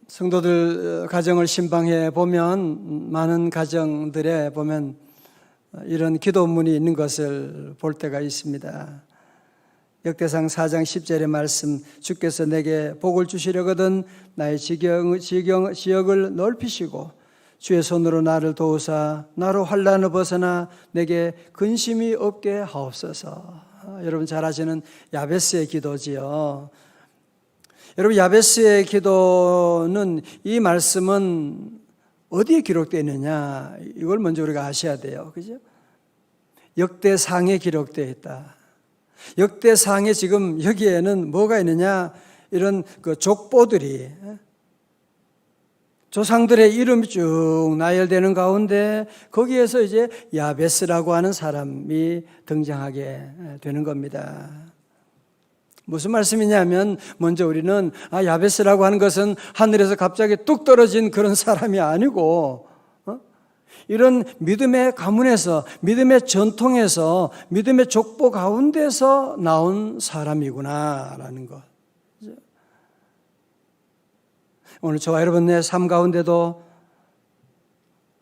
성도들 가정을 신방해 보면 많은 가정들에 보면 이런 기도문이 있는 것을 볼 때가 있습니다. 역대상 4장 10절의 말씀, 주께서 내게 복을 주시려거든 나의 지역을 넓히시고 주의 손으로 나를 도우사 나로 환난을 벗어나 내게 근심이 없게 하옵소서. 여러분 잘 아시는 야베스의 기도지요. 여러분 야베스의 기도는, 이 말씀은 어디에 기록되어 있느냐, 이걸 먼저 우리가 아셔야 돼요. 그죠? 역대상에 기록되어 있다. 역대상에 지금 여기에는 뭐가 있느냐, 이런 그 족보들이, 조상들의 이름이 쭉 나열되는 가운데 거기에서 이제 야베스라고 하는 사람이 등장하게 되는 겁니다. 무슨 말씀이냐면, 먼저 우리는 야베스라고 하는 것은 하늘에서 갑자기 뚝 떨어진 그런 사람이 아니고 이런 믿음의 가문에서, 믿음의 전통에서, 믿음의 족보 가운데서 나온 사람이구나라는 것. 오늘 저와 여러분의 삶 가운데도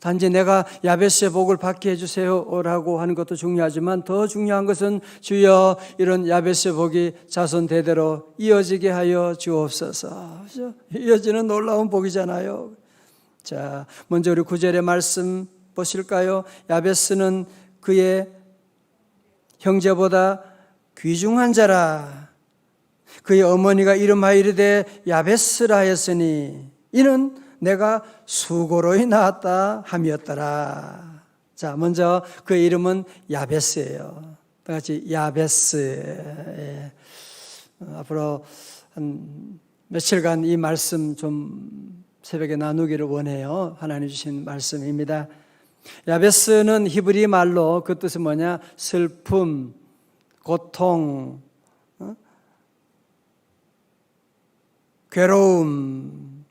단지 내가 야베스의 복을 받게 해주세요라고 하는 것도 중요하지만, 더 중요한 것은 주여 이런 야베스의 복이 자손 대대로 이어지게 하여 주옵소서. 이어지는 놀라운 복이잖아요. 자, 먼저 우리 9절의 말씀 보실까요? 야베스는 그의 형제보다 귀중한 자라. 그의 어머니가 이름하여 이르되 야베스라 했으니 이는 내가 수고로이 낳았다 함이었더라. 자, 먼저 그의 이름은 야베스예요. 다 같이 야베스. 앞으로 한 며칠간 이 말씀 좀 새벽에 나누기를 원해요. 하나님 주신 말씀입니다. 야베스는 히브리 말로 그 뜻은 뭐냐? 슬픔, 고통, 괴로움,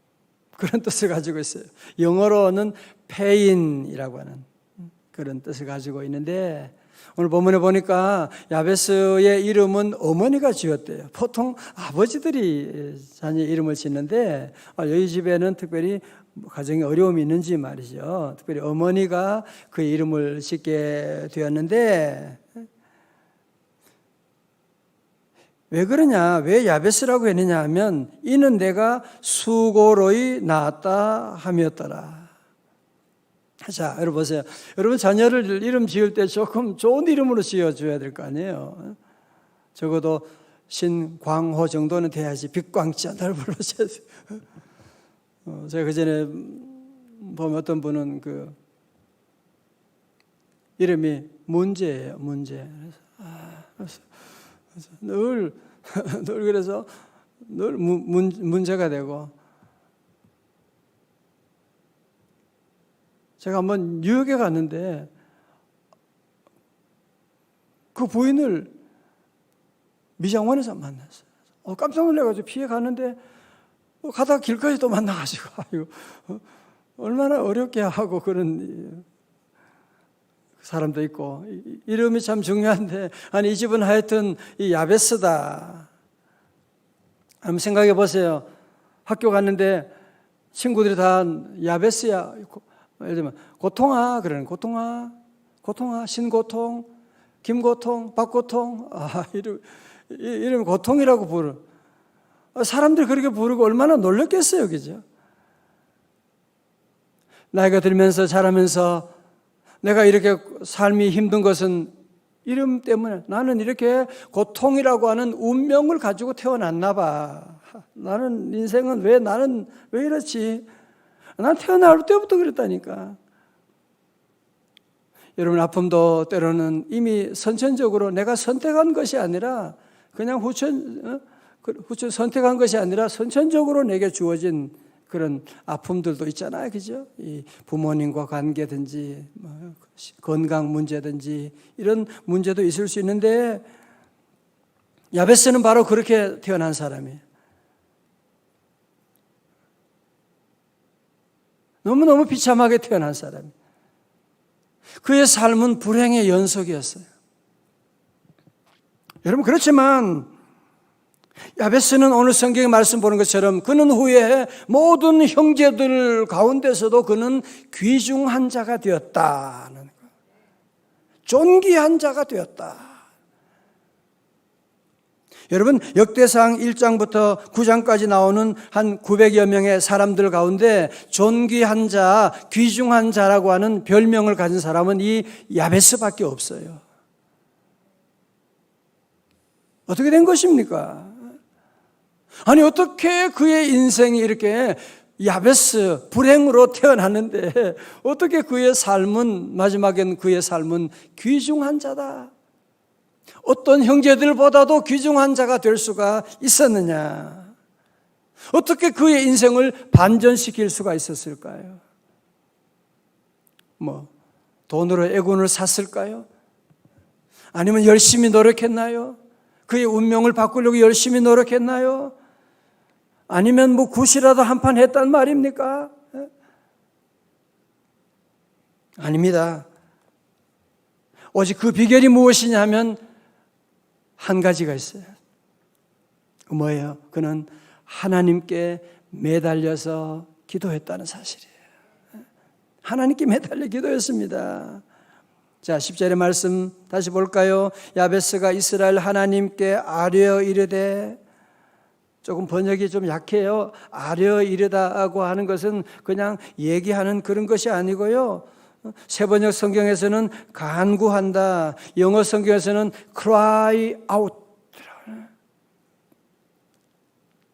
그런 뜻을 가지고 있어요. 영어로는 pain이라고 하는 그런 뜻을 가지고 있는데, 오늘 본문에 보니까 야베스의 이름은 어머니가 지었대요. 보통 아버지들이 자녀 이름을 짓는데, 여기 집에는 특별히 가정에 어려움이 있는지 말이죠. 특별히 어머니가 그 이름을 짓게 되었는데, 왜 그러냐, 왜 야베스라고 했느냐 하면, 이는 내가 수고로이 낳았다 함이었더라. 자, 여러분 보세요. 여러분 자녀를 이름 지을 때 조금 좋은 이름으로 지어줘야 될 거 아니에요. 적어도 신광호 정도는 돼야지 빛광자 날 불러줘야 돼요. 제가 그전에 보면 어떤 분은 그 이름이 문제예요. 문제. 늘 그래서 늘 문제가 되고, 제가 한번 뉴욕에 갔는데 그 부인을 미장원에서 만났어요. 깜짝 놀라가지고 피해 가는데 가다가 길거리 또 만나가지고 얼마나 어렵게 하고 그런 사람도 있고, 이름이 참 중요한데, 아니 이 집은 하여튼 이 야베스다. 한번 생각해 보세요. 학교 갔는데 친구들이 다 야베스야. 예를 들면 고통아 그러는, 고통아, 신고통, 김고통, 박고통. 이름 고통이라고 부르. 사람들이 그렇게 부르고 얼마나 놀랐겠어요, 그죠? 나이가 들면서 자라면서 내가 이렇게 삶이 힘든 것은 이름 때문에, 나는 이렇게 고통이라고 하는 운명을 가지고 태어났나 봐. 나는 인생은 나는 왜 이렇지? 난 태어날 때부터 그랬다니까. 여러분, 아픔도 때로는 이미 선천적으로 내가 선택한 것이 아니라, 그냥 후천 선택한 것이 아니라 선천적으로 내게 주어진 그런 아픔들도 있잖아요. 그죠? 이 부모님과 관계든지, 건강 문제든지, 이런 문제도 있을 수 있는데, 야베스는 바로 그렇게 태어난 사람이에요. 너무너무 비참하게 태어난 사람이에요. 그의 삶은 불행의 연속이었어요. 여러분, 그렇지만 야베스는 오늘 성경의 말씀 보는 것처럼 그는 후에 모든 형제들 가운데서도 그는 귀중한 자가 되었다는 것. 존귀한 자가 되었다. 여러분, 역대상 1장부터 9장까지 나오는 한 900여 명의 사람들 가운데 존귀한 자, 귀중한 자라고 하는 별명을 가진 사람은 이 야베스밖에 없어요. 어떻게 된 것입니까? 아니, 어떻게 그의 인생이 이렇게 야베스, 불행으로 태어났는데 어떻게 그의 삶은, 마지막엔 그의 삶은 귀중한 자다, 어떤 형제들보다도 귀중한 자가 될 수가 있었느냐? 어떻게 그의 인생을 반전시킬 수가 있었을까요? 돈으로 애군을 샀을까요? 아니면 열심히 노력했나요? 그의 운명을 바꾸려고 열심히 노력했나요? 아니면 굿이라도 한판 했단 말입니까? 아닙니다. 오직 그 비결이 무엇이냐 하면 한 가지가 있어요. 뭐예요? 그는 하나님께 매달려서 기도했다는 사실이에요. 하나님께 매달려 기도했습니다. 자, 10절의 말씀 다시 볼까요? 야베스가 이스라엘 하나님께 아뢰어 이르되, 조금 번역이 좀 약해요. 아뢰어 이르다고 하는 것은 그냥 얘기하는 그런 것이 아니고요. 세번역 성경에서는 간구한다, 영어 성경에서는 cry out,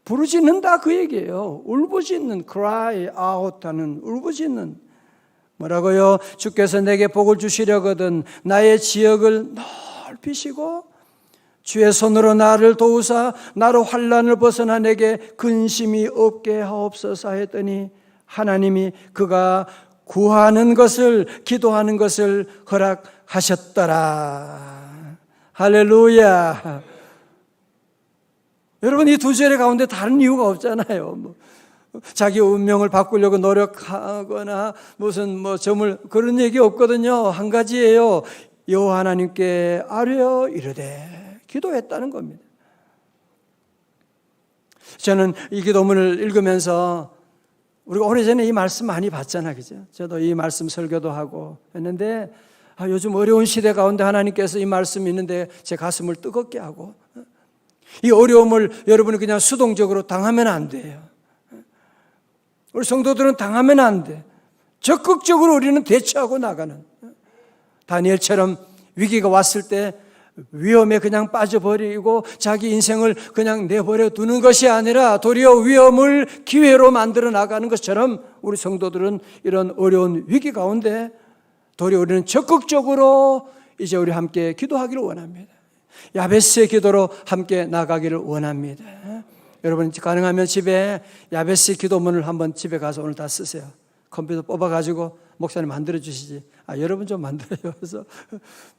부르짖는다 그 얘기예요. 울부짖는, cry out 하는, 울부짖는. 뭐라고요? 주께서 내게 복을 주시려거든 나의 지역을 넓히시고 주의 손으로 나를 도우사 나로 환난을 벗어나 내게 근심이 없게 하옵소서 했더니 하나님이 그가 구하는 것을, 기도하는 것을 허락하셨더라. 할렐루야. 여러분, 이 두 절의 가운데 다른 이유가 없잖아요. 자기 운명을 바꾸려고 노력하거나 무슨 점을, 그런 얘기 없거든요. 한 가지예요. 여호와 하나님께 아뢰어 이르되 기도했다는 겁니다. 저는 이 기도문을 읽으면서, 우리가 오래전에 이 말씀 많이 봤잖아요, 그죠? 저도 이 말씀 설교도 하고 했는데, 요즘 어려운 시대 가운데 하나님께서 이 말씀이 있는데 제 가슴을 뜨겁게 하고, 이 어려움을 여러분이 그냥 수동적으로 당하면 안 돼요. 우리 성도들은 당하면 안 돼. 적극적으로 우리는 대처하고 나가는, 다니엘처럼 위기가 왔을 때 위험에 그냥 빠져버리고 자기 인생을 그냥 내버려 두는 것이 아니라 도리어 위험을 기회로 만들어 나가는 것처럼 우리 성도들은 이런 어려운 위기 가운데 도리어 우리는 적극적으로 이제 우리 함께 기도하기를 원합니다. 야베스의 기도로 함께 나가기를 원합니다. 여러분, 가능하면 집에 야베스 기도문을 한번 집에 가서 오늘 다 쓰세요. 컴퓨터 뽑아가지고 목사님 만들어 주시지. 여러분 좀 만들어요. 그래서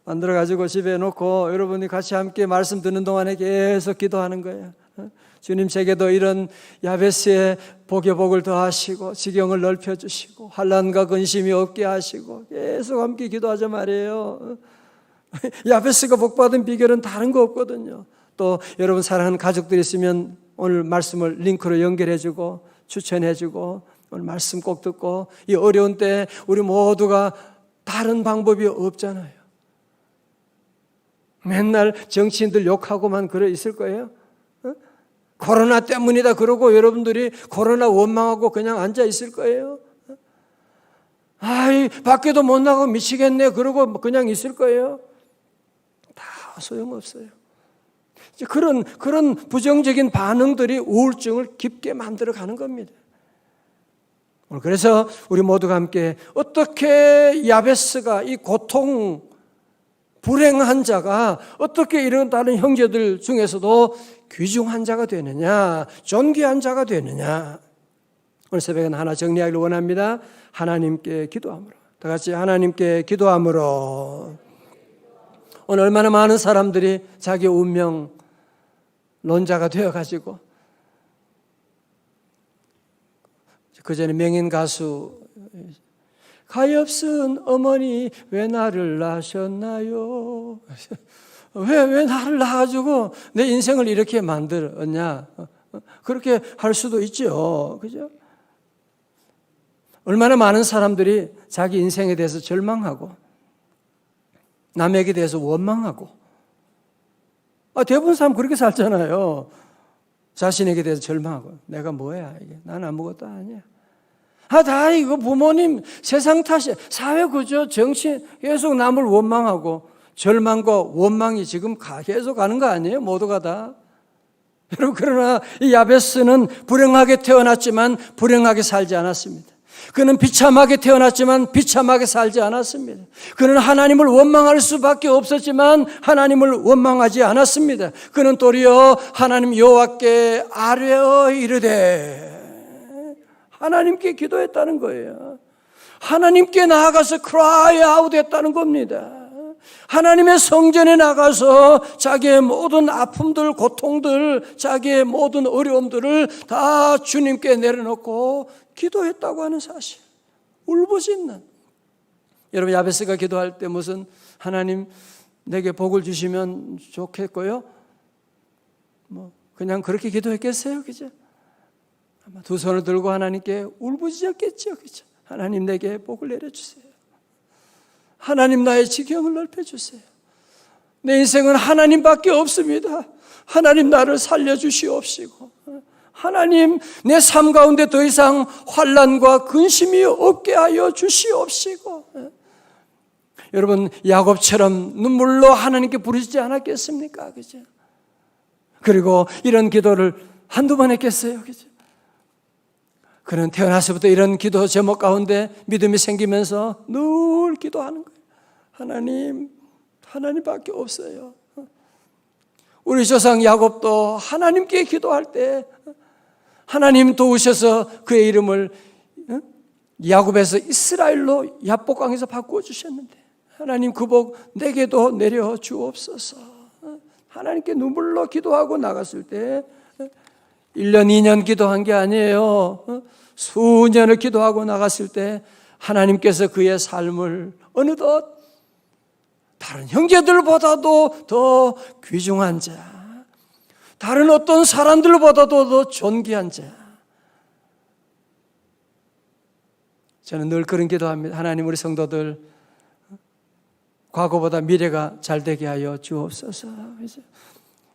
만들어가지고 집에 놓고 여러분이 같이 함께 말씀 듣는 동안에 계속 기도하는 거예요. 주님, 제게도 이런 야베스의 복의 복을 더하시고 지경을 넓혀주시고 환난과 근심이 없게 하시고 계속 함께 기도하자 말이에요. 야베스가 복받은 비결은 다른 거 없거든요. 또 여러분 사랑하는 가족들이 있으면 오늘 말씀을 링크로 연결해주고 추천해주고 오늘 말씀 꼭 듣고, 이 어려운 때 우리 모두가 다른 방법이 없잖아요. 맨날 정치인들 욕하고만 그래 있을 거예요? 코로나 때문이다 그러고 여러분들이 코로나 원망하고 그냥 앉아 있을 거예요? 밖에도 못 나가고 미치겠네 그러고 그냥 있을 거예요? 다 소용없어요. 그런 부정적인 반응들이 우울증을 깊게 만들어 가는 겁니다. 그래서 우리 모두가 함께 어떻게 야베스가, 이 고통, 불행한 자가 어떻게 이런 다른 형제들 중에서도 귀중한 자가 되느냐, 존귀한 자가 되느냐, 오늘 새벽에는 하나 정리하기를 원합니다. 하나님께 기도함으로. 다 같이 하나님께 기도함으로. 오늘 얼마나 많은 사람들이 자기 운명 논자가 되어가지고, 그 전에 명인 가수, 가엾은 어머니 왜 나를 낳으셨나요? 왜 나를 낳아가지고 내 인생을 이렇게 만들었냐? 그렇게 할 수도 있죠. 그죠? 얼마나 많은 사람들이 자기 인생에 대해서 절망하고 남에게 대해서 원망하고 대부분 사람 그렇게 살잖아요. 자신에게 대해서 절망하고 내가 뭐야 이게 난 아무것도 아니야. 다 이거 부모님 세상 탓이야. 사회 구조 정치 계속 남을 원망하고 절망과 원망이 지금 계속 가는 거 아니에요? 모두가 다. 여러분 그러나 이 야베스는 불행하게 태어났지만 불행하게 살지 않았습니다. 그는 비참하게 태어났지만 비참하게 살지 않았습니다. 그는 하나님을 원망할 수밖에 없었지만 하나님을 원망하지 않았습니다. 그는 도리어 하나님 여호와께 아뢰어 이르되 하나님께 기도했다는 거예요. 하나님께 나아가서 cry out 했다는 겁니다. 하나님의 성전에 나가서 자기의 모든 아픔들, 고통들, 자기의 모든 어려움들을 다 주님께 내려놓고 기도했다고 하는 사실. 울부짖는. 여러분 야베스가 기도할 때 무슨 하나님 내게 복을 주시면 좋겠고요. 그냥 그렇게 기도했겠어요, 그죠? 아마 두 손을 들고 하나님께 울부짖었겠죠, 그죠? 하나님 내게 복을 내려주세요. 하나님 나의 지경을 넓혀주세요. 내 인생은 하나님밖에 없습니다. 하나님 나를 살려주시옵시고 하나님 내 삶 가운데 더 이상 환난과 근심이 없게 하여 주시옵시고. 여러분 야곱처럼 눈물로 하나님께 부르시지 않았겠습니까? 그죠? 그리고 이런 기도를 한두 번 했겠어요? 그죠? 그는 태어나서부터 이런 기도 제목 가운데 믿음이 생기면서 늘 기도하는 거예요. 하나님밖에 없어요. 우리 조상 야곱도 하나님께 기도할 때 하나님 도우셔서 그의 이름을 야곱에서 이스라엘로 야복강에서 바꾸어 주셨는데 하나님 그 복 내게도 내려 주옵소서. 하나님께 눈물로 기도하고 나갔을 때 1년 2년 기도한 게 아니에요. 수년을 기도하고 나갔을 때 하나님께서 그의 삶을 어느덧 다른 형제들보다도 더 귀중한 자, 다른 어떤 사람들보다도 더 존귀한 자. 저는 늘 그런 기도합니다. 하나님 우리 성도들 과거보다 미래가 잘 되게 하여 주옵소서.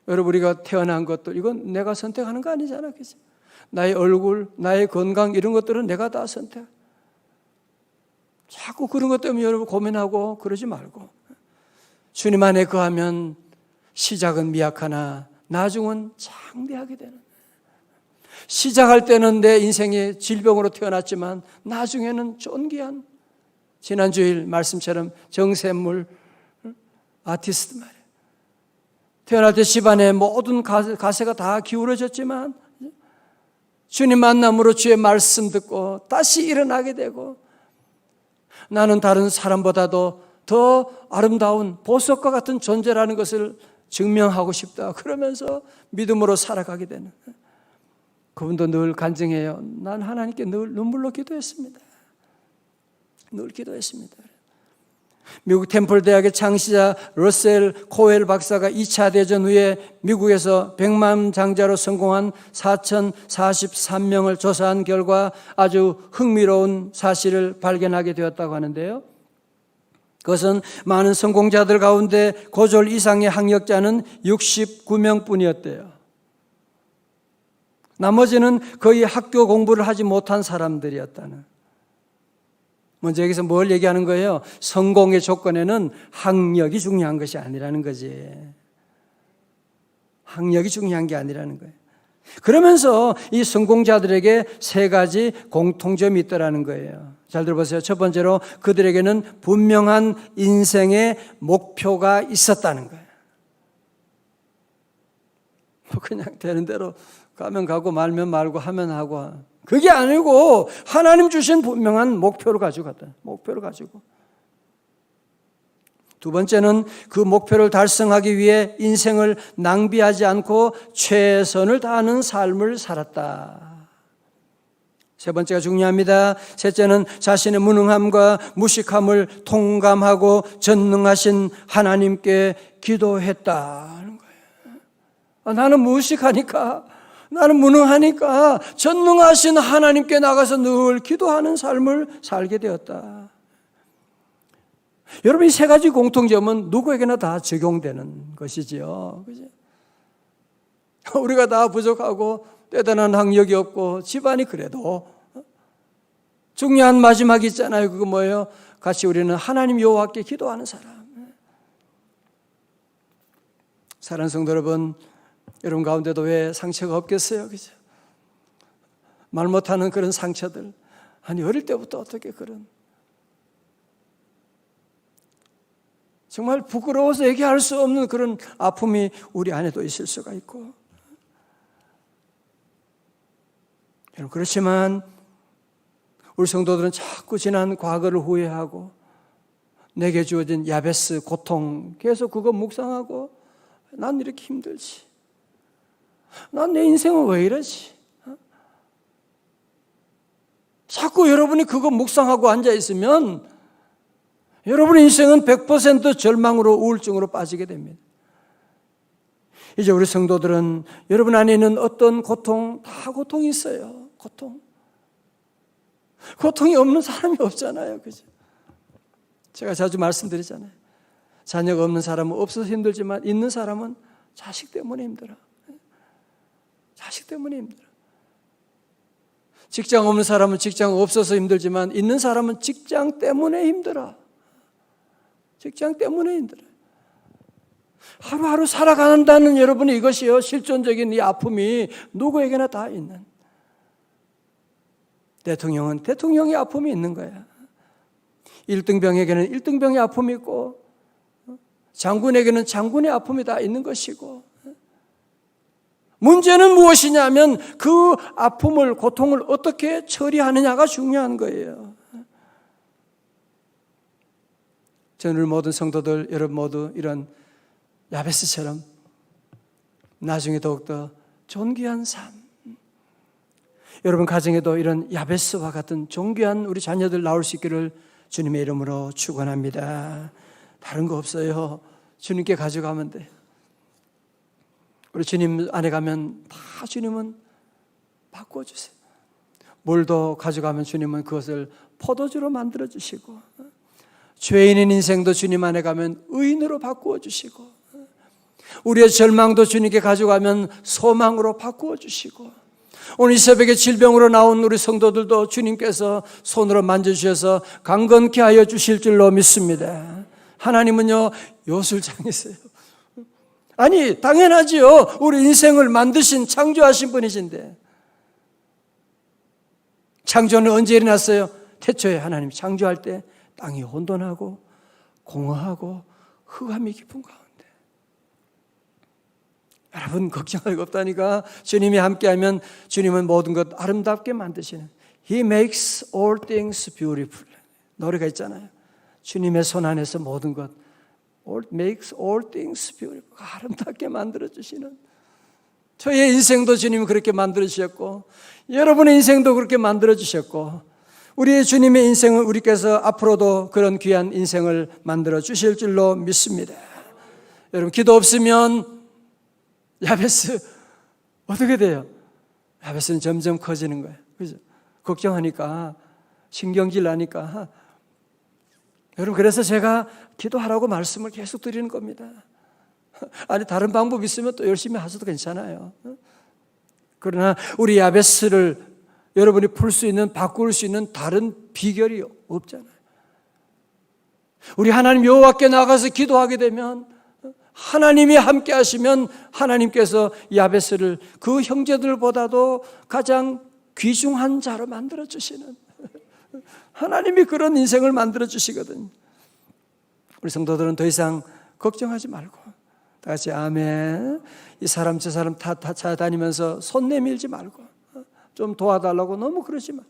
여러분 우리가 태어난 것들 이건 내가 선택하는 거 아니잖아, 그죠? 나의 얼굴, 나의 건강 이런 것들은 내가 다 선택. 자꾸 그런 것 때문에 여러분 고민하고 그러지 말고 주님 안에 거하면 시작은 미약하나 나중은 장대하게 되는. 시작할 때는 내 인생의 질병으로 태어났지만 나중에는 존귀한 지난 주일 말씀처럼 정샘물 아티스트 말이에요. 태어날 때 집안의 모든 가세가 다 기울어졌지만 주님 만남으로 주의 말씀 듣고 다시 일어나게 되고 나는 다른 사람보다도 더 아름다운 보석과 같은 존재라는 것을 증명하고 싶다. 그러면서 믿음으로 살아가게 되는. 그분도 늘 간증해요. 난 하나님께 늘 눈물로 기도했습니다. 늘 기도했습니다. 미국 템플 대학의 창시자 러셀 코웰 박사가 2차 대전 후에 미국에서 백만장자로 성공한 4,043명을 조사한 결과 아주 흥미로운 사실을 발견하게 되었다고 하는데요. 그것은 많은 성공자들 가운데 고졸 이상의 학력자는 69명뿐이었대요. 나머지는 거의 학교 공부를 하지 못한 사람들이었다는. 먼저 여기서 뭘 얘기하는 거예요? 성공의 조건에는 학력이 중요한 것이 아니라는 거지. 학력이 중요한 게 아니라는 거예요. 그러면서 이 성공자들에게 세 가지 공통점이 있더라는 거예요. 잘 들어보세요. 첫 번째로 그들에게는 분명한 인생의 목표가 있었다는 거예요. 그냥 되는 대로 가면 가고 말면 말고 하면 하고 그게 아니고 하나님 주신 분명한 목표를 가지고 갔다. 목표를 가지고. 두 번째는 그 목표를 달성하기 위해 인생을 낭비하지 않고 최선을 다하는 삶을 살았다. 세 번째가 중요합니다. 셋째는 자신의 무능함과 무식함을 통감하고 전능하신 하나님께 기도했다는 거예요. 나는 무식하니까, 나는 무능하니까 전능하신 하나님께 나가서 늘 기도하는 삶을 살게 되었다. 여러분, 이 세 가지 공통점은 누구에게나 다 적용되는 것이지요. 그죠? 우리가 다 부족하고 대단한 학력이 없고 집안이 그래도 중요한 마지막이 있잖아요. 그거 뭐예요? 같이 우리는 하나님 여호와께 기도하는 사람. 사랑하는 성도 여러분, 여러분 가운데도 왜 상처가 없겠어요? 그죠? 말 못하는 그런 상처들. 아니, 어릴 때부터 어떻게 그런 정말 부끄러워서 얘기할 수 없는 그런 아픔이 우리 안에도 있을 수가 있고, 그렇지만 우리 성도들은 자꾸 지난 과거를 후회하고 내게 주어진 야베스 고통 계속 그거 묵상하고, 난 이렇게 힘들지, 난 내 인생은 왜 이러지, 자꾸 여러분이 그거 묵상하고 앉아있으면 여러분의 인생은 100% 절망으로, 우울증으로 빠지게 됩니다. 이제 우리 성도들은 여러분 안에 있는 어떤 고통, 다 고통이 있어요. 고통이 없는 사람이 없잖아요. 그죠? 제가 자주 말씀드리잖아요. 자녀가 없는 사람은 없어서 힘들지만 있는 사람은 자식 때문에 힘들어. 자식 때문에 힘들어. 직장 없는 사람은 직장 없어서 힘들지만 있는 사람은 직장 때문에 힘들어. 직장 때문에 힘들어. 하루하루 살아간다는 여러분이 이것이요, 실존적인 이 아픔이 누구에게나 다 있는. 대통령은 대통령의 아픔이 있는 거야. 1등병에게는 1등병의 아픔이 있고, 장군에게는 장군의 아픔이 다 있는 것이고, 문제는 무엇이냐면 그 아픔을, 고통을 어떻게 처리하느냐가 중요한 거예요. 저는 모든 성도들, 여러분 모두 이런 야베스처럼 나중에 더욱더 존귀한 삶, 여러분 가정에도 이런 야베스와 같은 존귀한 우리 자녀들 나올 수 있기를 주님의 이름으로 축원합니다. 다른 거 없어요. 주님께 가져가면 돼. 우리 주님 안에 가면 다 주님은 바꿔주세요. 물도 가져가면 주님은 그것을 포도주로 만들어주시고, 죄인인 인생도 주님 안에 가면 의인으로 바꾸어 주시고, 우리의 절망도 주님께 가져가면 소망으로 바꾸어 주시고, 오늘 이 새벽에 질병으로 나온 우리 성도들도 주님께서 손으로 만져주셔서 강건케 하여 주실 줄로 믿습니다. 하나님은요, 요술장이세요. 아니, 당연하지요. 우리 인생을 만드신, 창조하신 분이신데. 창조는 언제 일어났어요? 태초에 하나님 창조할 때 땅이 혼돈하고 공허하고 흑암이 깊은 가운데. 여러분, 걱정할 거 없다니까. 주님이 함께하면 주님은 모든 것 아름답게 만드시는, He makes all things beautiful. 노래가 있잖아요. 주님의 손 안에서 모든 것 makes all things beautiful. 아름답게 만들어주시는, 저의 인생도 주님이 그렇게 만들어주셨고, 여러분의 인생도 그렇게 만들어주셨고, 우리의 주님의 인생은 우리께서 앞으로도 그런 귀한 인생을 만들어 주실 줄로 믿습니다. 여러분, 기도 없으면 야베스 어떻게 돼요? 야베스는 점점 커지는 거예요. 그죠? 걱정하니까, 신경질 나니까. 여러분, 그래서 제가 기도하라고 말씀을 계속 드리는 겁니다. 아니, 다른 방법 있으면 또 열심히 하셔도 괜찮아요. 그러나 우리 야베스를 여러분이 풀 수 있는, 바꿀 수 있는 다른 비결이 없잖아요. 우리 하나님 여호와께 나가서 기도하게 되면, 하나님이 함께 하시면 하나님께서 야베스를 그 형제들보다도 가장 귀중한 자로 만들어 주시는, 하나님이 그런 인생을 만들어 주시거든요. 우리 성도들은 더 이상 걱정하지 말고, 다 같이 아멘. 이 사람 저 사람 다 찾아다니면서 손 내밀지 말고, 좀 도와달라고 너무 그러지 마.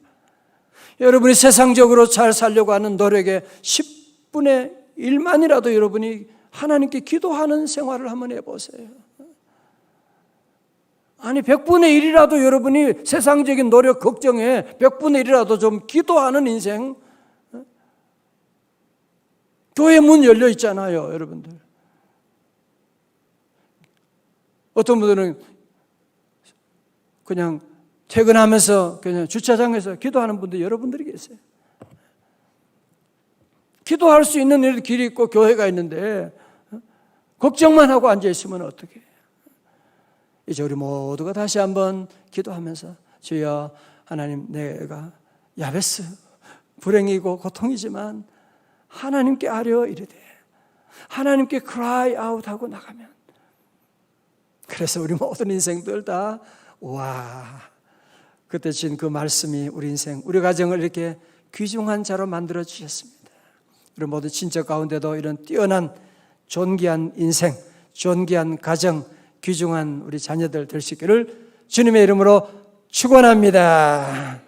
여러분이 세상적으로 잘 살려고 하는 노력의 10분의 1만이라도 여러분이 하나님께 기도하는 생활을 한번 해보세요. 아니 100분의 1이라도 여러분이 세상적인 노력, 걱정에 100분의 1이라도 좀 기도하는 인생. 교회 문 열려 있잖아요, 여러분들. 어떤 분들은 그냥 퇴근하면서 그냥 주차장에서 기도하는 분들 여러분들이 계세요. 기도할 수 있는 길이 있고 교회가 있는데 걱정만 하고 앉아 있으면 어떡해? 이제 우리 모두가 다시 한번 기도하면서 주여 하나님, 내가 야베스 불행이고 고통이지만 하나님께 아뢰어 이르되 하나님께 cry out 하고 나가면, 그래서 우리 모든 인생들 다 와, 그때 진 그 말씀이 우리 인생, 우리 가정을 이렇게 귀중한 자로 만들어 주셨습니다. 우리 모두 친척 가운데도 이런 뛰어난 존귀한 인생, 존귀한 가정, 귀중한 우리 자녀들 될 수 있기를 주님의 이름으로 축원합니다.